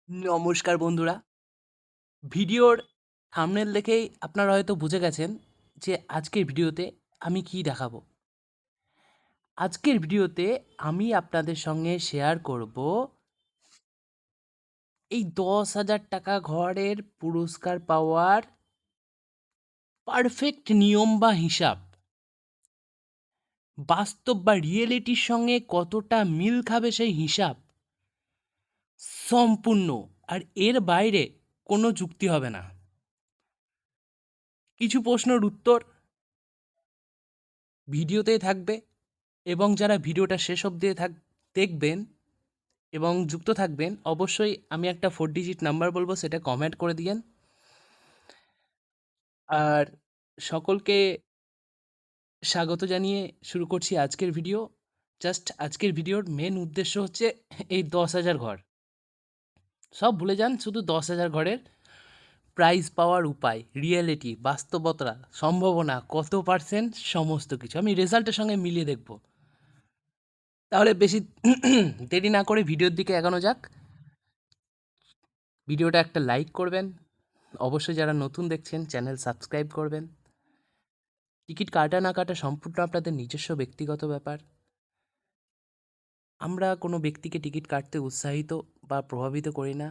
নমস্কার বন্ধুরা। ভিডিওর থাম্বনেল দেখেই আপনারা হয়তো বুঝে গেছেন যে আজকের ভিডিওতে আমি কী দেখাবো। আজকের ভিডিওতে আমি আপনাদের সঙ্গে শেয়ার করব এই ১০,০০০ ঘরের পুরস্কার পাওয়ার পারফেক্ট নিয়ম বা হিসাব। বাস্তব বা রিয়েলিটির সঙ্গে কতটা মিল খাবে সেই হিসাব সম্পূর্ণ। আর এর বাইরে কোনো যুক্তি হবে না। কিছু প্রশ্নের উত্তর ভিডিওতেই থাকবে এবং যারা ভিডিওটা শেষ অবধি দেখবেন এবং যুক্ত থাকবেন, অবশ্যই আমি একটা 4 ডিজিট নাম্বার বলবো, সেটা কমেন্ট করে দিয়েন। আর সকলকে স্বাগত জানিয়ে শুরু করছি আজকের ভিডিও। জাস্ট আজকের ভিডিওর মেন উদ্দেশ্য হচ্ছে এই ১০,০০০ ঘর। সব ভুলে যান, শুধু ১০,০০০ ঘরের প্রাইজ পাওয়ার উপায়, রিয়েলিটি, বাস্তবতা, সম্ভাবনা, কত পার্সেন্ট, সমস্ত কিছু আমি রেজাল্টের সঙ্গে মিলিয়ে দেখব। তাহলে বেশি দেরি না করে ভিডিওর দিকে এগোনো যাক। ভিডিওটা একটা লাইক করবেন, অবশ্যই যারা নতুন দেখছেন চ্যানেল সাবস্ক্রাইব করবেন। টিকিট কাটা না কাটা সম্পূর্ণ আপনাদের নিজস্ব ব্যক্তিগত ব্যাপার। আমরা কোনো ব্যক্তিকে টিকিট কাটতে উৎসাহিত বা প্রভাবিত করি না।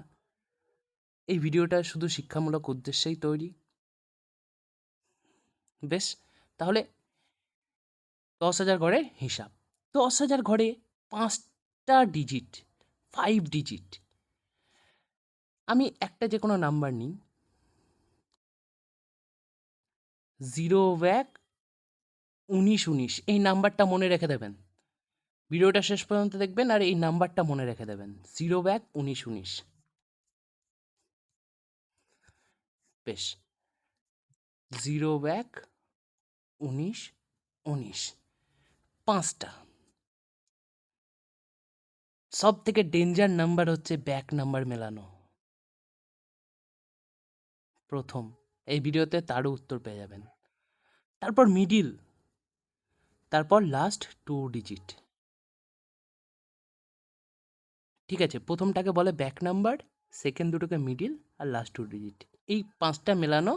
এই ভিডিওটা শুধু শিক্ষামূলক উদ্দেশ্যেই তৈরি। বেশ, তাহলে ১০,০০০ ঘরের হিসাব। ১০,০০০ ঘরে ৫টা ডিজিট, 5 ডিজিট। আমি একটা যে কোনো নাম্বার নিই, 0-19-19, এই নাম্বারটা মনে রেখে দেবেন। ভিডিওটা শেষ পর্যন্ত দেখবেন আর এই নাম্বারটা মনে রেখে দেবেন, 0-19-19। বেশ, 0-19-19, 5টা। সব থেকে ডেঞ্জার নাম্বার হচ্ছে ব্যাক নাম্বার মেলানো। প্রথম এই ভিডিওতে তারও উত্তর পেয়ে যাবেন। তারপর মিডিল, তারপর লাস্ট 2 ডিজিট। ঠিক আছে, প্রথমটাকে বলে ব্যাক নাম্বার, সেকেন্ড দুটোকে মিডিল, আর লাস্ট 2 ডিজিট। এই 5টা মেলানো,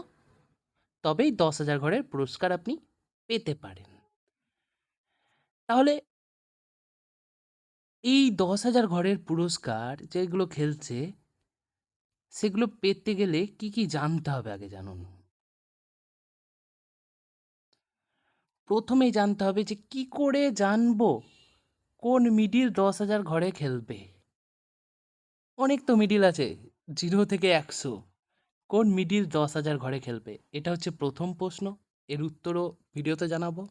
তবেই ১০,০০০ ঘরের পুরস্কার আপনি পেতে পারেন। তাহলে এই ১০,০০০ ঘরের পুরস্কার যেগুলো খেলছে, সেগুলো পেতে গেলে কি কি জানতে হবে আগে জানুন। প্রথমেই জানতে হবে যে কি করে জানবো কোন মিডিল ১০,০০০ ঘরে খেলবে। অনেক তো মিডিল আছে, 0 থেকে ১০০। কোন মিডিল ১০,০০০ ঘরে খেলবে, এটা হচ্ছে প্রথম প্রশ্ন। এর উত্তরও ভিডিওতে জানাবো।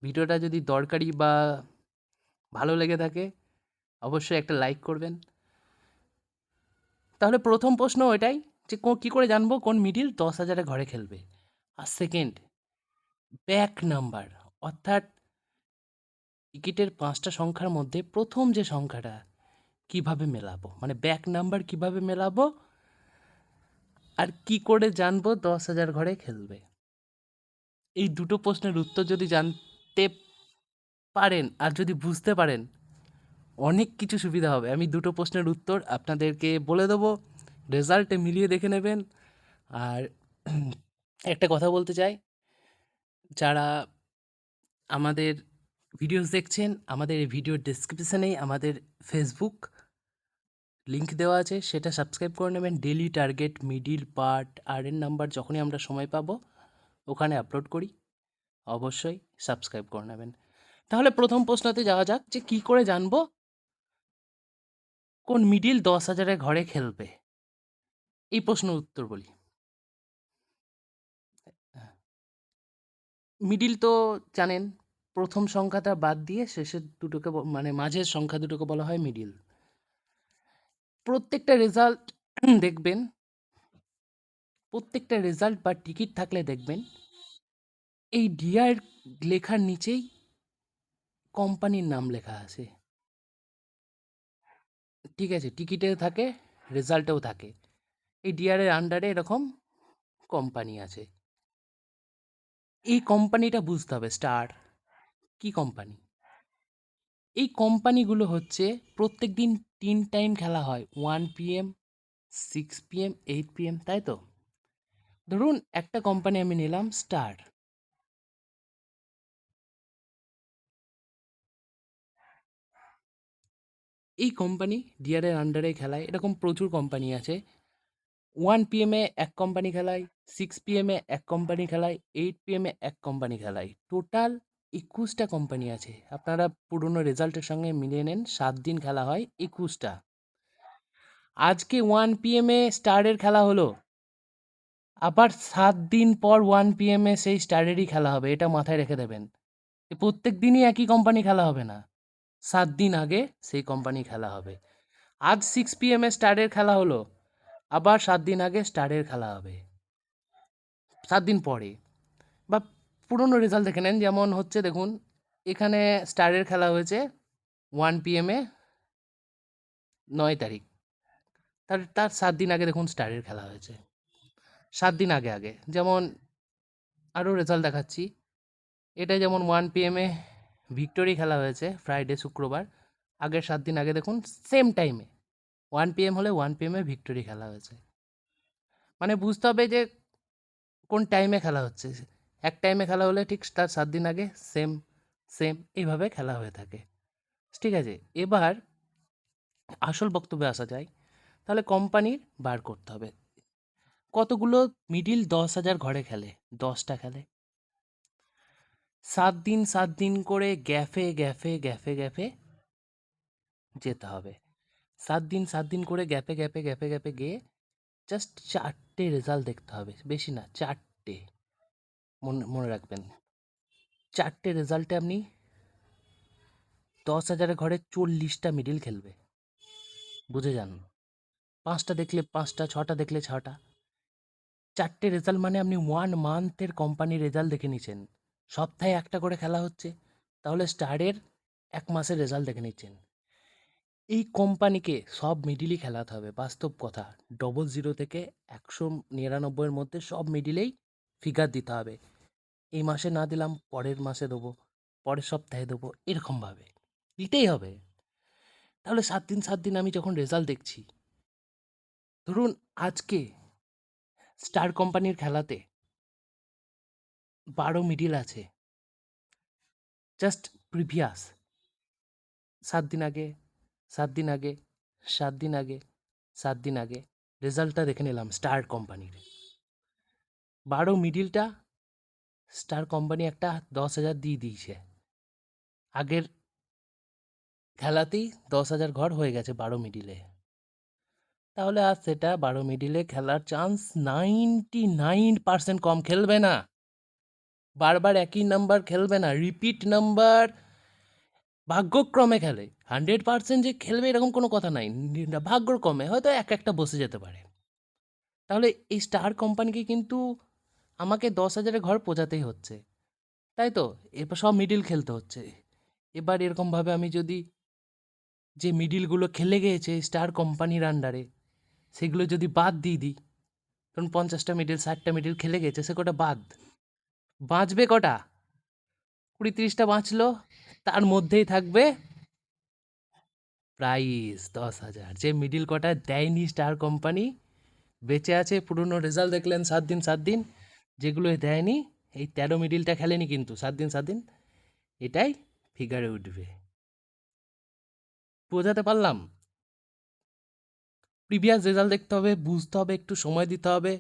ভিডিওটা যদি দরকারি বা ভালো লেগে থাকে, অবশ্যই একটা লাইক করবেন। তাহলে প্রথম প্রশ্ন এটাই যে কী করে জানবো কোন মিডিল ১০,০০০ ঘরে খেলবে। আর সেকেন্ড, ব্যাক নাম্বার, অর্থাৎ টিকিটের ৫টা সংখ্যার মধ্যে প্রথম যে সংখ্যাটা কিভাবে মেলাবো, মানে ব্যাক নাম্বার কিভাবে মেলাবো, আর কি করে জানবো ১০,০০০ ঘরে খেলবে। এই দুটো প্রশ্নের উত্তর যদি জানতে পারেন আর যদি বুঝতে পারেন, অনেক কিছু সুবিধা হবে। আমি দুটো প্রশ্নের উত্তর আপনাদেরকে বলে দেবো, রেজাল্টে মিলিয়ে দেখে নেবেন। আর একটা কথা বলতে চাই, যারা আমাদের ভিডিওস দেখছেন, আমাদের এই ভিডিওর ডেসক্রিপশনেই আমাদের ফেসবুক লিঙ্ক দেওয়া আছে, সেটা সাবস্ক্রাইব করে নেবেন। ডেলি টার্গেট, মিডিল পার্ট, আর এর নাম্বার যখনই আমরা সময় পাবো ওখানে আপলোড করি, অবশ্যই সাবস্ক্রাইব করে নেবেন। তাহলে প্রথম প্রশ্নতে যাওয়া যাক, যে কী করে জানবো কোন মিডিল ১০,০০০ ঘরে খেলবে। এই প্রশ্নের উত্তর বলি। মিডিল তো জানেন, প্রথম সংখ্যাটা বাদ দিয়ে শেষের দুটোকে মানে মাঝের সংখ্যা দুটোকে বলা হয় মিডিল। প্রত্যেকটা রেজাল্ট দেখবেন, প্রত্যেকটা রেজাল্ট বা টিকিট থাকলে দেখবেন এই ডিআর লেখার নিচেই কোম্পানির নাম লেখা আছে। ঠিক আছে, টিকিটেও থাকে, রেজাল্টেও থাকে। এই ডিআরের আন্ডারে এরকম কোম্পানি আছে। এই কোম্পানিটা বুঝতে হবে, স্টার কি কোম্পানি। এই কোম্পানিগুলো হচ্ছে প্রত্যেক দিন 3 টাইম খেলা হয়, 1 PM, 6 PM, 8 PM, তাই তো? ধরুন একটা কোম্পানি আমি নিলাম স্টার। এই কোম্পানি ডিআরের আন্ডারে খেলায়, এরকম প্রচুর কোম্পানি আছে। 1 PM এক কোম্পানি খেলায়, 6 PM এক কোম্পানি খেলায়, 8 PM এক কোম্পানি খেলায়। টোটাল 21টা কোম্পানি আছে। আপনারা পুরনো রেজাল্টের সঙ্গে মিলিয়ে নেন, 7 দিন খেলা হয়, 21টা। আজকে 1 PM স্টারের খেলা হলো, আবার 7 দিন পর 1 PM সেই স্টারেরই খেলা হবে, এটা মাথায় রেখে দেবেন। প্রত্যেক দিনই একই কোম্পানি খেলা হবে না, 7 দিন আগে সেই কোম্পানি খেলা হবে। আজ 6 PM স্টারের খেলা হলো, আবার 7 দিন আগে স্টারের খেলা হবে, 7 দিন পরে। বা পুরনো রেজাল্ট দেখে নেন, যেমন হচ্ছে দেখুন এখানে স্টারের খেলা হয়েছে 1 PM 9 তারিখ, তার তার 7 দিন আগে দেখুন স্টারের খেলা হয়েছে, 7 দিন আগে আগে। যেমন আরও রেজাল্ট দেখাচ্ছি, এটা যেমন 1 PM ভিক্টোরি খেলা হয়েছে ফ্রাইডে শুক্রবার, আগের 7 দিন আগে দেখুন সেম টাইমে 1 PM হলে 1 PM ভিক্টোরি খেলা হয়েছে। মানে বুঝতে হবে যে কোন টাইমে খেলা হচ্ছে। এক টাইমে খেলা হলে ঠিক তার 7 দিন আগে সেম সেম এইভাবে খেলা হয়ে থাকে। ঠিক আছে, এবার আসল বক্তব্যে আসা যায়। তাহলে কোম্পানির বার করতে হবে কতগুলো মিডিল 10,000 ঘরে খেলে, 10টা খেলে। 7 দিন 7 দিন করে গ্যাফে গ্যাফে গ্যাফে গ্যাফে যেতে হবে। 7 দিন 7 দিন করে গ্যাপে গ্যাপে গ্যাপে গ্যাপে গিয়ে জাস্ট 4টে রেজাল্ট দেখতে হবে, বেশি না, 4টে। মনে মনে রাখবেন, 4টে রেজাল্টে আপনি 10,000 ঘরে 40টা মিডিল খেলবে, বুঝে যান। 5টা দেখলে 5টা, 6টা দেখলে 6টা। 4টে রেজাল্ট মানে আপনি 1 মান্থের কোম্পানির রেজাল্ট দেখে নিচ্ছেন। সপ্তাহে একটা করে খেলা হচ্ছে, তাহলে স্টারের 1 মাসের রেজাল্ট দেখে নিচ্ছেন। এই কোম্পানিকে সব মিডিলই খেলাতে হবে, বাস্তব কথা। 00 থেকে 199-এর মধ্যে সব মিডিলেই ফিগার দিতে হবে। এই মাসে না দিলাম পরের মাসে দেবো, পরের সপ্তাহে দেবো, এরকমভাবে দিতেই হবে। তাহলে 7 দিন 7 দিন আমি যখন রেজাল্ট দেখছি, ধরুন আজকে স্টার কোম্পানির খেলাতে 12 মিডিল আছে, জাস্ট প্রিভিয়াস 7 দিন আগে, 7 দিন আগে, 7 দিন আগে, 7 দিন আগে রেজাল্টটা দেখে নিলাম স্টার কোম্পানির। 12 মিডিলটা স্টার কোম্পানি একটা 10,000 দিয়ে দিয়েছে, আগের খেলাতেই 10,000 ঘর হয়ে গেছে 12 মিডিলে। তাহলে আর সেটা 12 মিডিলে খেলার চান্স 99% কম, খেলবে না। বারবার একই নাম্বার খেলবে না, রিপিট নাম্বার ভাগ্যক্রমে খেলে। 100% যে খেলবে এরকম কোনো কথা নাই, ভাগ্যক্রমে হয়তো এক একটা বসে যেতে পারে। তাহলে এই স্টার কোম্পানিকে কিন্তু আমাকে 10,000 ঘর পৌঁছাতেই হচ্ছে, তাই তো? এবার সব মিডিল খেলতে হচ্ছে। এবার এরকমভাবে আমি যদি যে মিডিলগুলো খেলে গিয়েছে স্টার কোম্পানির আন্ডারে, সেগুলো যদি বাদ দিয়ে দিই, ধরুন 50টা মিডিল 60টা মিডিল খেলে গেছে, সে কটা বাদ, বাঁচবে কটা? 20-30টা বাঁচলো, তার মধ্যেই থাকবে প্রাইস 10,000। যে মিডিল কটা দেয়নি স্টার কোম্পানি, বেঁচে আছে, পুরনো রেজাল্ট দেখলেন 7 দিন 7 দিন, যেগুলো দেয়নি, এই 13 মিডিলটা খেলেনি কিন্তু 7 দিন 7 দিন, এটাই ফিগারে উঠবে। বোঝাতে পারলাম? প্রিভিয়াস রেজাল্ট দেখতে হবে, বুঝতে হবে, একটু সময় দিতে হবে।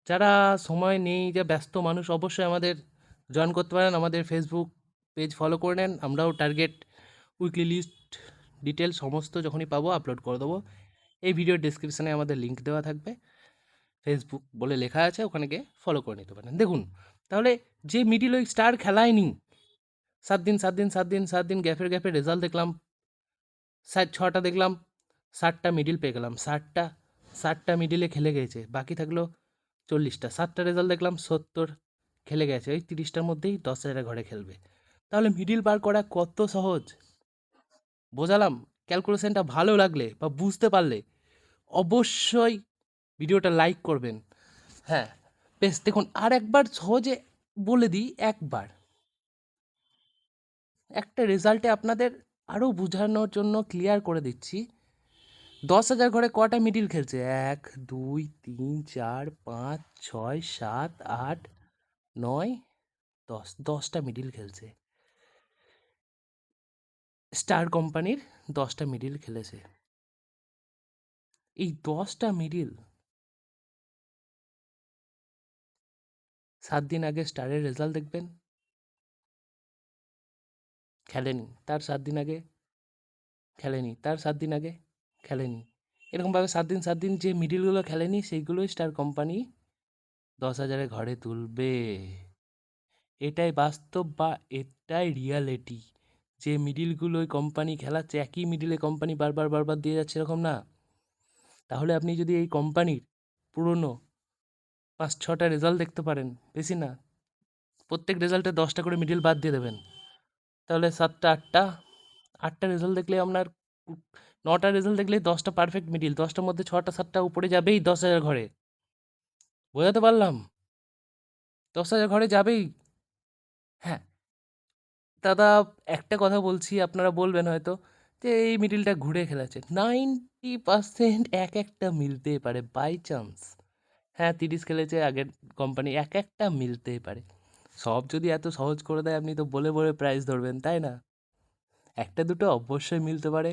যারা সময় নেই, যে ব্যস্ত মানুষ, অবশ্যই আমাদের জয়েন করতে পারেন, আমাদের ফেসবুক পেজ ফলো করে নেন। আমরাও টার্গেট, উইকলি লিস্ট, ডিটেল সমস্ত যখনই পাবো আপলোড করে দেবো। এই ভিডিওর ডেসক্রিপশানে আমাদের লিঙ্ক দেওয়া থাকবে, ফেসবুক বলে লেখা আছে, ওখানে গিয়ে ফলো করে নিতে পারেন। দেখুন তাহলে যে মিডিল ওই স্টার খেলায়নি, 7 দিন 7 দিন 7 দিন 7 দিন গ্যাপের গ্যাপে রেজাল্ট দেখলাম, 6টা দেখলাম, 60টা মিডিল পেয়ে গেলাম, 60টা মিডিলে খেলে গেছে, বাকি থাকলো 40টা। 7টা রেজাল্ট দেখলাম, 70 খেলে গেছে, ওই 30টার মধ্যেই 10,000 ঘরে খেলবে। তাহলে মিডিল বার করা কত সহজ, বোঝালাম? ক্যালকুলেশনটা ভালো লাগলে বা বুঝতে পারলে অবশ্যই ভিডিওটা লাইক করবেন। হ্যাঁ, বেশ, দেখুন আর একবার সহজে বলে দিই, একবার একটা রেজাল্টে আপনাদের আরও বোঝানোর জন্য ক্লিয়ার করে দিচ্ছি, 10,000 ঘরে কটা মিডিল খেলছে? 1, 2, 3, 4, 5, 6, 7, 8, 9, 10, 10টা মিডিল খেলছে। স্টার কোম্পানির 10টা মিডিল খেলেছে। এই 10টা মিডিল 7 দিন আগে স্টারের রেজাল্ট দেখবেন, খেলেনি। তার 7 দিন আগে খেলেনি, তার 7 দিন আগে খেলেনি। এরকমভাবে 7 দিন 7 দিন যে মিডিলগুলো খেলেনি সেইগুলোই স্টার কোম্পানি 10,000 ঘরে তুলবে। এটাই বাস্তব বা এটাই রিয়ালিটি। যে মিডিলগুলো ওই কোম্পানি খেলাচ্ছে, একই মিডিলে কোম্পানি বারবার বারবার দিয়ে যাচ্ছে, এরকম না। তাহলে আপনি যদি এই কোম্পানির পুরনো 5-6টা রেজাল্ট দেখতে পারেন, বেশি না, প্রত্যেক রেজাল্টে 10টা করে মিডিল বাদ দিয়ে দেবেন, তাহলে 7টা 8টা রেজাল্ট দেখলে আপনার 9টা রেজাল্ট দেখলে 10টা পারফেক্ট মিডিল, 10টার মধ্যে 6টা 7টা উপরে যাবেই 10,000 ঘরে। বোঝাতে পারলাম? 10,000 ঘরে যাবেই। হ্যাঁ দাদা, একটা কথা বলছি, আপনারা বলবেন হয়তো যে এই মিডিলটা ঘুরে খেলেছে। 90% এক একটা মিলতেই পারে বাই চান্স। হ্যাঁ 30 খেলেছে আগের কোম্পানি, এক একটা মিলতেই পারে। সব যদি এত সহজ করে দেয় আপনি তো বলে বলে প্রাইস ধরবেন, তাই না? একটা দুটো অবশ্যই মিলতে পারে।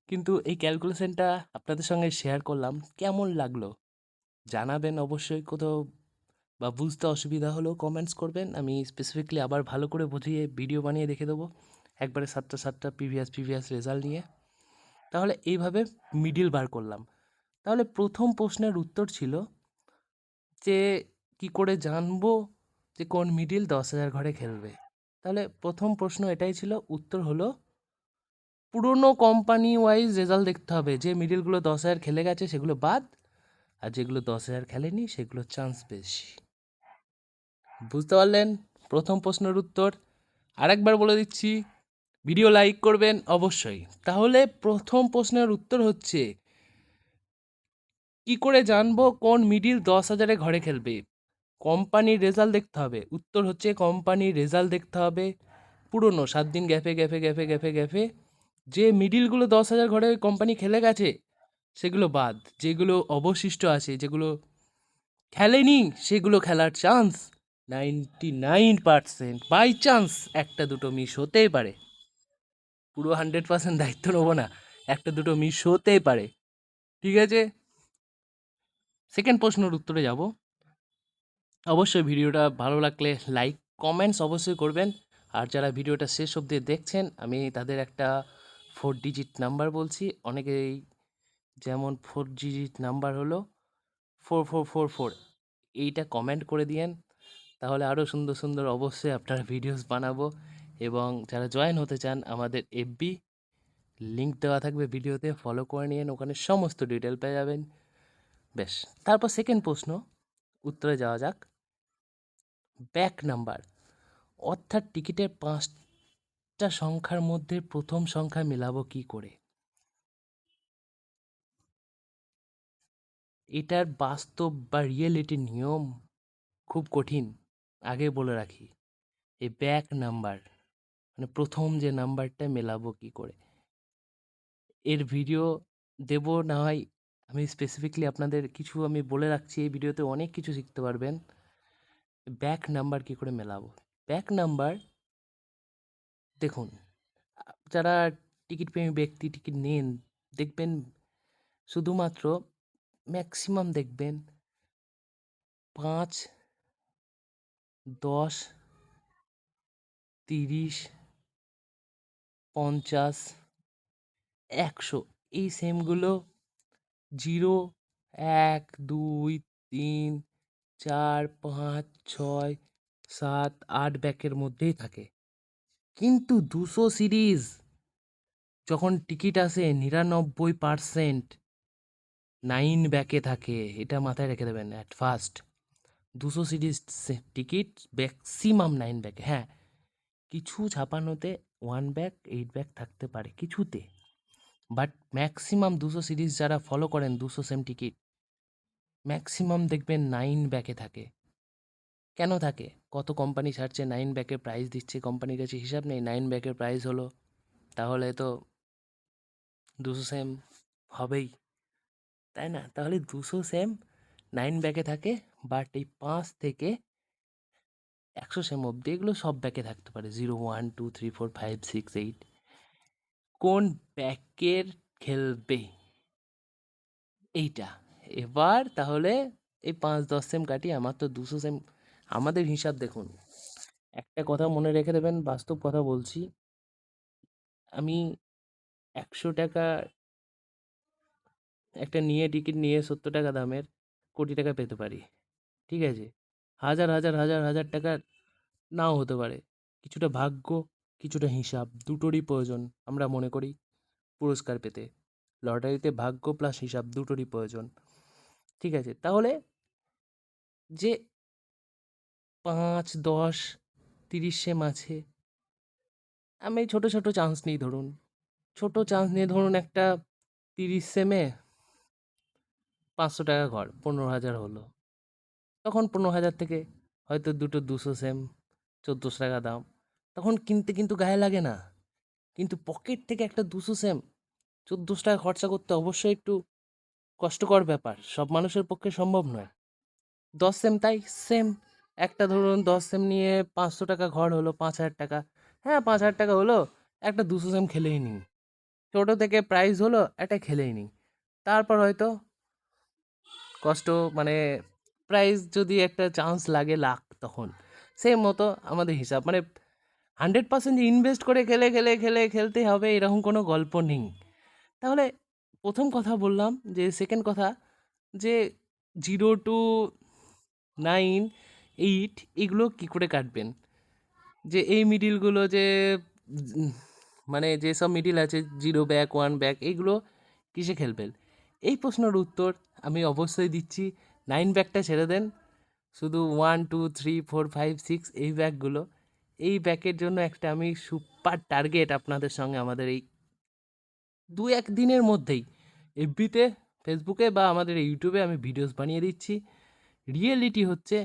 কিন্তু এই ক্যালকুলেশনটা আপনাদের সঙ্গে শেয়ার করলাম, কেমন লাগলো জানাবেন অবশ্যই। কোথাও বা বুঝতে অসুবিধা হলেও কমেন্টস করবেন, আমি স্পেসিফিকলি আবার ভালো করে বুঝিয়ে ভিডিও বানিয়ে দেখে দেবো একবারে 7টা প্রিভিয়াস রেজাল্ট নিয়ে। তাহলে এইভাবে মিডিল বার করলাম। তাহলে প্রথম প্রশ্নের উত্তর ছিল যে কি করে জানবো যে কোন মিডিল 10,000 ঘরে খেলবে। তাহলে প্রথম প্রশ্ন এটাই ছিল, উত্তর হলো পুরনো কোম্পানি ওয়াইজ রেজাল্ট দেখতে হবে। যে মিডিলগুলো 10,000 খেলে গেছে সেগুলো বাদ, আর যেগুলো 10,000 খেলেনি সেগুলো চান্স বেশি। বুঝতে পারলেন প্রথম প্রশ্নের উত্তর? আরেকবার বলে দিচ্ছি, ভিডিও লাইক করবেন অবশ্যই। তাহলে প্রথম প্রশ্নের উত্তর হচ্ছে, কি করে জানবো কোন মিডিল 10,000 ঘরে খেলবে? কোম্পানির রেজাল্ট দেখতে হবে। উত্তর হচ্ছে কোম্পানির রেজাল্ট দেখতে হবে পুরনো 7 দিন গ্যাপে যে মিডিলগুলো 10,000 ঘরে কোম্পানি খেলে গেছে সেগুলো বাদ, যেগুলো অবশিষ্ট আছে, যেগুলো খেলেনি সেগুলো খেলার চান্স 99%। বাই চান্স একটা দুটো মিস হতেই পারে, পুরো 100% দায়িত্ব নেবো না, একটা দুটো মিস হতেই পারে। ঠিক আছে, সেকেন্ড প্রশ্নের উত্তরে যাব। অবশ্যই ভিডিওটা ভালো লাগলে লাইক কমেন্টস অবশ্যই করবেন। আর যারা ভিডিওটা শেষ অবধি দেখছেন, আমি তাদের একটা 4 ডিজিট নাম্বার বলছি। অনেকেই যেমন 4 ডিজিট নাম্বার হলো 4444, এইটা কমেন্ট করে দিয়েন। তাহলে আরও সুন্দর সুন্দর অবশ্যই আপনারা ভিডিওস বানাবো। এবং যারা জয়েন হতে চান, আমাদের এফবি লিঙ্ক দেওয়া থাকবে ভিডিওতে, ফলো করে নিন, ওখানে সমস্ত ডিটেল পেয়ে যাবেন। বেশ, তারপর সেকেন্ড প্রশ্ন উত্তরে যাওয়া যাক। ব্যাক নাম্বার অর্থাৎ টিকিটের 5টা সংখ্যার মধ্যে প্রথম সংখ্যা মেলাবো কি করে? এটার বাস্তব বা রিয়েলিটি নিয়ম খুব কঠিন, আগে বলে রাখি। এই ব্যাক নাম্বার মানে প্রথম যে নাম্বারটা মেলাবো কি করে, এর ভিডিও দেব না হয়। আমি স্পেসিফিকলি আপনাদের কিছু আমি বলে রাখছি, এই ভিডিওতে অনেক কিছু শিখতে পারবেন। ব্যাক নাম্বার কি করে মেলাবো? ব্যাক নাম্বার দেখুন, যারা টিকিট প্রেমী ব্যক্তি টিকিট নেন, দেখবেন শুধুমাত্র ম্যাক্সিমাম দেখবেন 5, 10, 30, 50, 100 এই সেমগুলো 0, 1, 2, 3, 4, 5, 6, 7, 8 ব্যাকের মধ্যেই থাকে। কিন্তু 200 সিরিজ যখন টিকিট আসে 99% 9 ব্যাকে থাকে, এটা মাথায় রেখে দেবেন at first. 200 series ticket maximum 9 ব্যাকে। হ্যাঁ, কিছু ছাপানোতে 1 ব্যাক 8 ব্যাক থাকতে পারে কিছুতে, বাট ম্যাক্সিমাম 200 সিরিজ যারা ফলো করেন 200 সেম টিকিট ম্যাক্সিমাম দেখবেন 9 ব্যাকে থাকে। কেন থাকে? কত কোম্পানি ছাড়ছে 9 ব্যাকের প্রাইস দিচ্ছে, কোম্পানির কাছে হিসাব নেই। 9 ব্যাকের প্রাইস হলো তাহলে তো 200 সেম হবেই, তাই না? তাহলে 200 সেম 9 ব্যাকে থাকে, বাট এই 5 থেকে 100 সেম অবধি এগুলো সব ব্যাকে থাকতে পারে, 0 1 2 3 4 5 6 8। কোন ব্যাকের খেলবে এইটা। এবার তাহলে এই 5 10 সেম কাটি, আমার তো 200 সেম। আমাদের হিসাব দেখুন, একটা কথা মনে রেখে দেবেন, বাস্তব কথা বলছি। আমি 100 টাকা একটা নিয়ে টিকিট নিয়ে 70 টাকা দামের কোটি টাকা পেতে পারি, ঠিক আছে? হাজার হাজার হাজার হাজার টাকার নাও হতে পারে। কিছুটা ভাগ্য, কিছুটা হিসাব, দুটোরই প্রয়োজন আমরা মনে করি পুরস্কার পেতে। লটারিতে ভাগ্য প্লাস হিসাব দুটোরই প্রয়োজন, ঠিক আছে? তাহলে যে 5 10 30 সেম আছে, আমি ছোট ছোট চান্স নিই ধরুন। ছোট চান্স নিয়ে ধরুন একটা 30 সেমে 500 টাকা ঘর, 15,000 হলো। তখন 15,000 থেকে হয়তো দুটো 200 সেম, 1400 টাকা দাম। তখন কিনতে কিন্তু গায়ে লাগে না, কিন্তু পকেট থেকে একটা 200 সেম 1400 টাকা খরচা করতে অবশ্যই একটু কষ্টকর ব্যাপার, সব মানুষের পক্ষে সম্ভব নয়। 10 সেম তাই সেম, একটা ধরুন 10 সেম নিয়ে 500 টাকা ঘর হলো 5,000 টাকা। হ্যাঁ, 5,000 টাকা হলো, একটা 200 সেম খেলেই নিই। ছোটো থেকে প্রাইজ হলো, একটা খেলেই নিই। তারপর হয়তো কষ্ট, মানে প্রাইজ যদি একটা চান্স লাগে লাখ, তখন সেম মতো আমাদের হিসাব, মানে 100% যে ইনভেস্ট করে খেলে খেলে খেলে খেলতে হবে এরকম কোনো গল্প নেই। তাহলে প্রথম কথা বললাম, যে সেকেন্ড কথা, যে 0 to 9 8 এগুলো কী করে কাটবেন, যে এই মিডিলগুলো যে উম, মানে যেসব মিডিল আছে 0 ব্যাক 1 ব্যাক, এইগুলো কিসে খেলবেন? এই প্রশ্নের উত্তর আমি অবশ্যই দিচ্ছি। 9 ব্যাকটা ছেড়ে দেন, শুধু 1 2 3 4 5 6 এই ব্যাকগুলো, এই ব্যাকের জন্য একটা আমি সুপার টার্গেট আপনাদের সঙ্গে আমাদের এই 2 1 দিনের মধ্যেই এফবিতে, ফেসবুকে বা আমাদের ইউটিউবে আমি ভিডিওস বানিয়ে দিচ্ছি। রিয়েলিটি হচ্ছে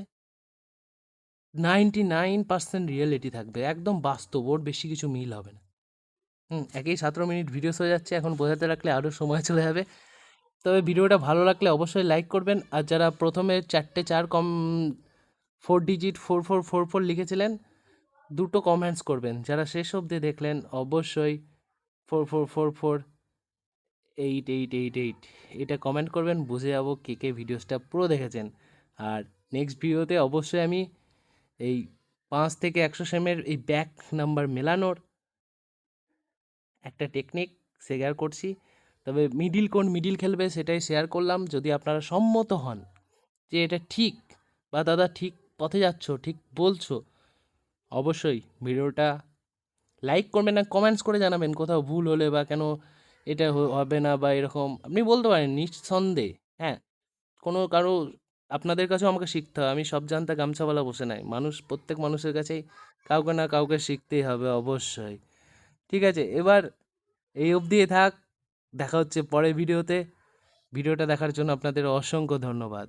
99% রিয়েলিটি থাকবে, একদম বাস্তব, ওর বেশি কিছু মিল হবে না। একেই 17 মিনিট ভিডিওস হয়ে যাচ্ছে, এখন বোঝাতে লাগলে আরও সময় চলে যাবে। তবে ভিডিওটা ভালো লাগলে অবশ্যই লাইক করবেন, আর যারা প্রথমে 4 4 ডিজিট 4444 লিখেছিলেন, দুটো কমেন্টস করবেন। যারা শেষ অবধি দেখলেন অবশ্যই 4444 8 8 8 8 এটা কমেন্ট করবেন, বুঝে যাবো কে কে ভিডিওসটা পুরো দেখেছেন। আর নেক্সট ভিডিওতে অবশ্যই আমি এই 5 থেকে 100 সেমের এই ব্যাক নাম্বার মেলানোর একটা টেকনিক শেয়ার করছি। তবে কোন মিডিল খেলবে সেটাই শেয়ার করলাম। যদি আপনারা সম্মত হন যে এটা ঠিক, বা দাদা ঠিক পথে যাচ্ছ, ঠিক বলছো, অবশ্যই ভিডিওটা লাইক করবেন, না কমেন্টস করে জানাবেন কোথাও ভুল হলে, বা কেন এটা হবে না, বা এরকম আপনি বলতে পারেন নিঃসন্দেহে। হ্যাঁ, কোনো কারো, আপনাদের কাছেও আমাকে শিখতে হবে, আমি সব জানতা গামছাওয়ালা বসে নাই, মানুষ, প্রত্যেক মানুষের কাছেই কাউকে না কাউকে শিখতেই হবে অবশ্যই। ঠিক আছে, এবার এই অবধি থাক, দেখা হচ্ছে পরের ভিডিওতে। ভিডিওটা দেখার জন্য আপনাদের অসংখ্য ধন্যবাদ।